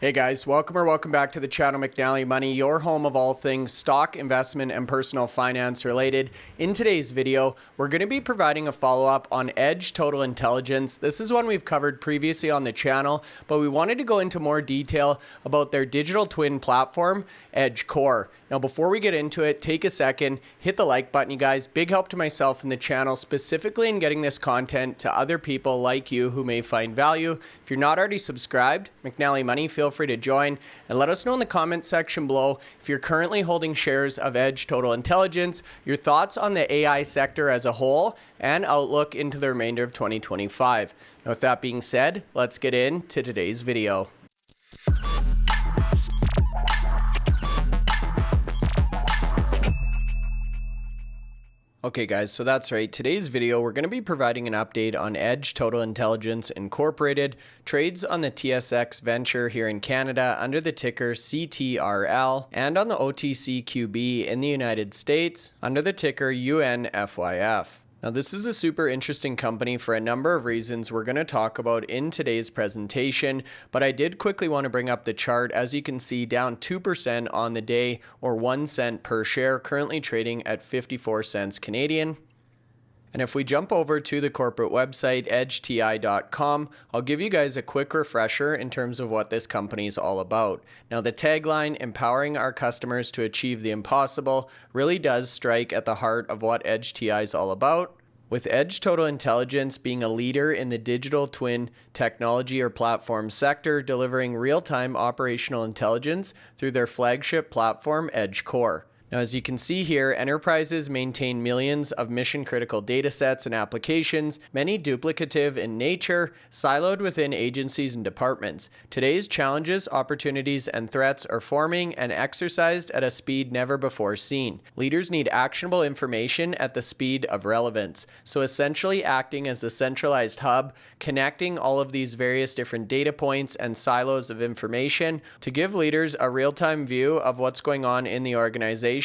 Hey guys, welcome back to the channel McNallie Money, your home of all things stock, investment, and personal finance related. In today's video, we're going to be providing a follow-up on Edge Total Intelligence. This is one we've covered previously on the channel, but we wanted to go into more detail about their digital twin platform, edgeCore. Now, before we get into it, take a second, hit the like button, you guys. Big help to myself and the channel, specifically in getting this content to other people like you who may find value. If you're not already subscribed, McNallie Money, feel free to join and let us know in the comment section below if you're currently holding shares of Edge Total Intelligence, your thoughts on the AI sector as a whole, and outlook into the remainder of 2025. Now, with that being said, let's get into today's video. Okay guys, so that's right. Today's video, we're going to be providing an update on Edge Total Intelligence Incorporated, trades on the TSX Venture here in Canada under the ticker CTRL, and on the OTCQB in the United States under the ticker UNFYF. Now, this is a super interesting company for a number of reasons we're going to talk about in today's presentation, but I did quickly want to bring up the chart. As you can see, down 2% on the day, or 1 cent per share, currently trading at 54 cents Canadian. And if we jump over to the corporate website, edgeti.com, I'll give you guys a quick refresher in terms of what this company is all about. Now, the tagline, empowering our customers to achieve the impossible, really does strike at the heart of what EdgeTI is all about. With Edge Total Intelligence being a leader in the digital twin technology or platform sector, delivering real-time operational intelligence through their flagship platform, edgeCore. Now, as you can see here, enterprises maintain millions of mission-critical data sets and applications, many duplicative in nature, siloed within agencies and departments. Today's challenges, opportunities, and threats are forming and exercised at a speed never before seen. Leaders need actionable information at the speed of relevance. So essentially acting as a centralized hub, connecting all of these various different data points and silos of information to give leaders a real-time view of what's going on in the organization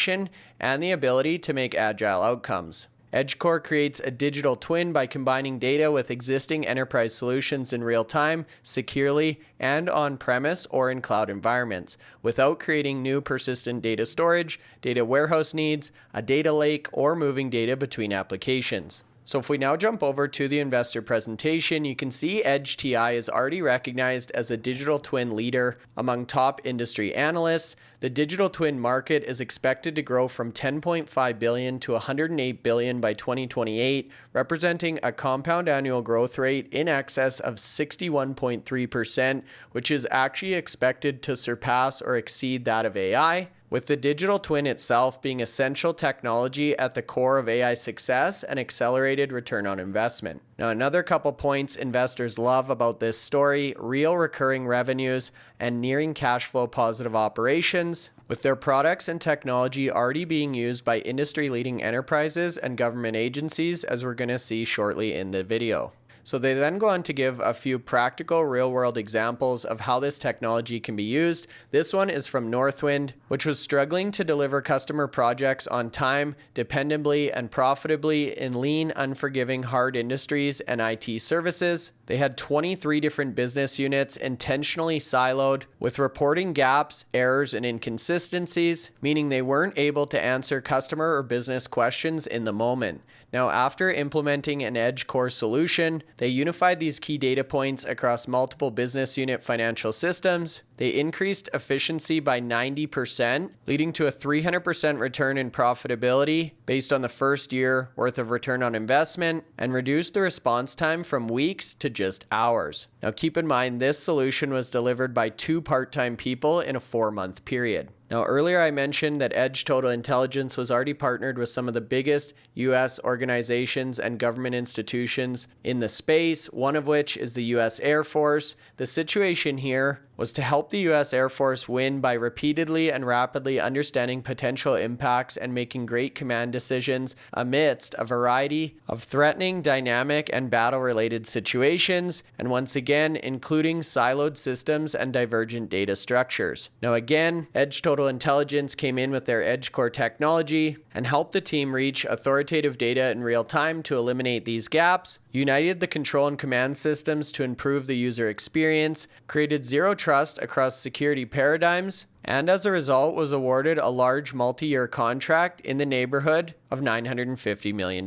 and the ability to make agile outcomes. EdgeCore creates a digital twin by combining data with existing enterprise solutions in real time, securely, and on-premise or in cloud environments, without creating new persistent data storage, data warehouse needs, a data lake, or moving data between applications. So if we now jump over to the investor presentation, you can see EdgeTI is already recognized as a digital twin leader among top industry analysts. The digital twin market is expected to grow from $10.5 billion to $108 billion by 2028, representing a compound annual growth rate in excess of 61.3%, which is actually expected to surpass or exceed that of AI, with the digital twin itself being essential technology at the core of AI success and accelerated return on investment. Now, another couple points investors love about this story: real recurring revenues and nearing cash flow positive operations, with their products and technology already being used by industry-leading enterprises and government agencies, as we're going to see shortly in the video. So they then go on to give a few practical real-world examples of how this technology can be used. This one is from Northwind, which was struggling to deliver customer projects on time, dependably, and profitably in lean, unforgiving, hard industries and IT services. They had 23 different business units intentionally siloed, with reporting gaps, errors, and inconsistencies, meaning they weren't able to answer customer or business questions in the moment. Now, after implementing an EdgeCore solution, they unified these key data points across multiple business unit financial systems. They increased efficiency by 90%, leading to a 300% return in profitability based on the first year worth of return on investment, and reduced the response time from weeks to just hours. Now, keep in mind, this solution was delivered by 2 part-time people in a 4-month period. Now, earlier I mentioned that Edge Total Intelligence was already partnered with some of the biggest U.S. organizations and government institutions in the space, one of which is the U.S. Air Force. The situation here was to help the U.S. Air Force win by repeatedly and rapidly understanding potential impacts and making great command decisions amidst a variety of threatening, dynamic, and battle-related situations, and once again, including siloed systems and divergent data structures. Now again, Edge Total Intelligence came in with their EdgeCore technology and helped the team reach authoritative data in real time to eliminate these gaps, united the control and command systems to improve the user experience, created zero trust across security paradigms, and as a result was awarded a large multi-year contract in the neighborhood of $950 million.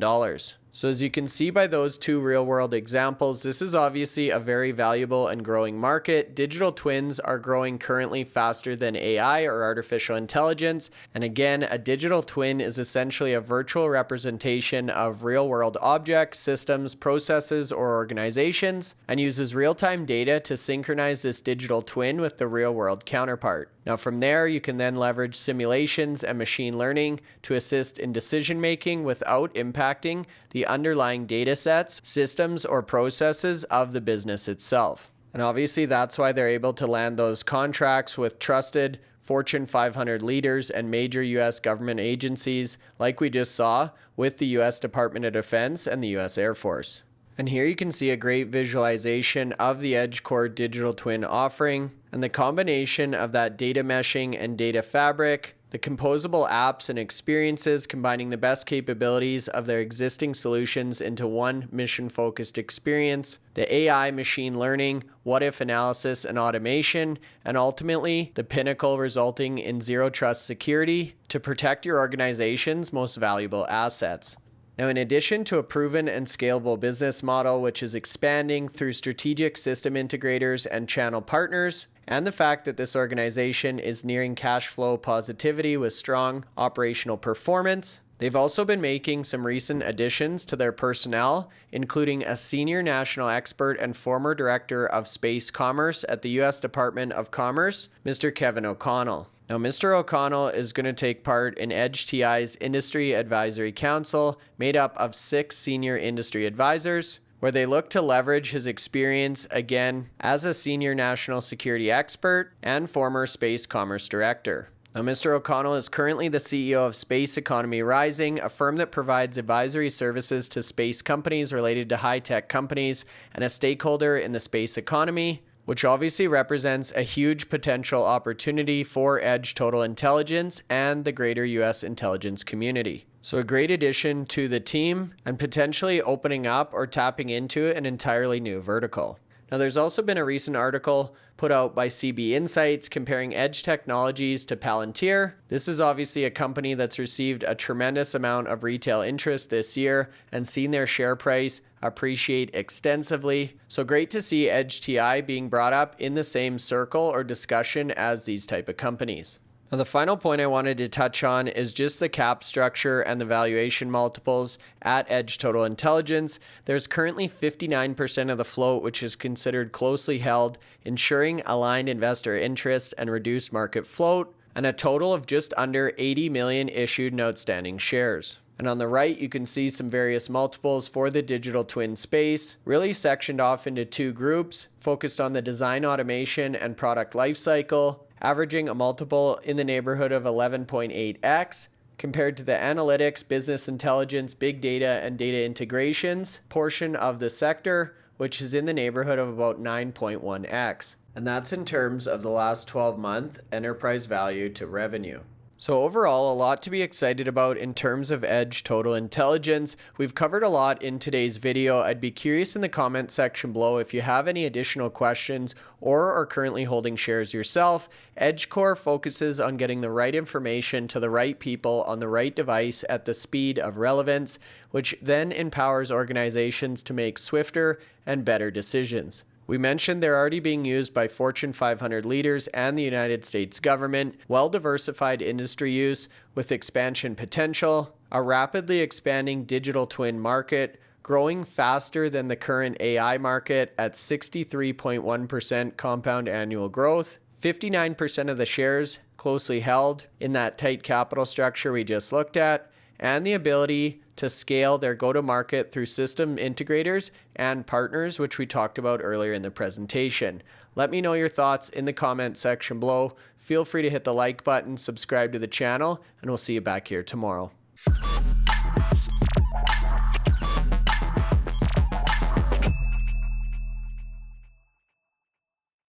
So as you can see by those two real-world examples, this is obviously a very valuable and growing market. Digital twins are growing currently faster than AI or artificial intelligence. And again, a digital twin is essentially a virtual representation of real-world objects, systems, processes, or organizations, and uses real-time data to synchronize this digital twin with the real-world counterpart. Now from there, you can then leverage simulations and machine learning to assist in decision making without impacting the underlying data sets, systems, or processes of the business itself. And obviously that's why they're able to land those contracts with trusted Fortune 500 leaders and major US government agencies like we just saw with the US Department of Defense and the US Air Force. And here you can see a great visualization of the edgeCore digital twin offering and the combination of that data meshing and data fabric, the composable apps and experiences combining the best capabilities of their existing solutions into one mission-focused experience, the AI machine learning, what-if analysis and automation, and ultimately the pinnacle resulting in zero trust security to protect your organization's most valuable assets. Now, in addition to a proven and scalable business model, which is expanding through strategic system integrators and channel partners, and the fact that this organization is nearing cash flow positivity with strong operational performance, they've also been making some recent additions to their personnel, including a senior national expert and former director of space commerce at the U.S. Department of Commerce, Mr. Kevin O'Connell. Now, Mr. O'Connell is going to take part in EdgeTI's Industry Advisory Council, made up of 6 senior industry advisors, where they look to leverage his experience again as a senior national security expert and former space commerce director. Now, Mr. O'Connell is currently the CEO of Space Economy Rising, a firm that provides advisory services to space companies related to high-tech companies and a stakeholder in the space economy, which obviously represents a huge potential opportunity for Edge Total Intelligence and the greater US intelligence community. So a great addition to the team and potentially opening up or tapping into an entirely new vertical. Now, there's also been a recent article put out by CB Insights comparing Edge Technologies to Palantir. This is obviously a company that's received a tremendous amount of retail interest this year and seen their share price appreciate extensively. So great to see EdgeTI being brought up in the same circle or discussion as these type of companies. Now, the final point I wanted to touch on is just the cap structure and the valuation multiples at Edge Total Intelligence. There's currently 59% of the float, which is considered closely held, ensuring aligned investor interest and reduced market float, and a total of just under 80 million issued and outstanding shares. And on the right, you can see some various multiples for the digital twin space, really sectioned off into 2 groups, focused on the design automation and product lifecycle, averaging a multiple in the neighborhood of 11.8x, compared to the analytics, business intelligence, big data, and data integrations portion of the sector, which is in the neighborhood of about 9.1x. And that's in terms of the last 12-month enterprise value to revenue. So overall, a lot to be excited about in terms of Edge Total Intelligence. We've covered a lot in today's video. I'd be curious in the comment section below if you have any additional questions or are currently holding shares yourself. edgeCore focuses on getting the right information to the right people on the right device at the speed of relevance, which then empowers organizations to make swifter and better decisions. We mentioned they're already being used by Fortune 500 leaders and the United States government, well-diversified industry use with expansion potential, a rapidly expanding digital twin market, growing faster than the current AI market at 63.1% compound annual growth, 59% of the shares closely held in that tight capital structure we just looked at, and the ability to scale their go-to-market through system integrators and partners, which we talked about earlier in the presentation. Let me know your thoughts in the comment section below. Feel free to hit the like button, subscribe to the channel, and we'll see you back here tomorrow.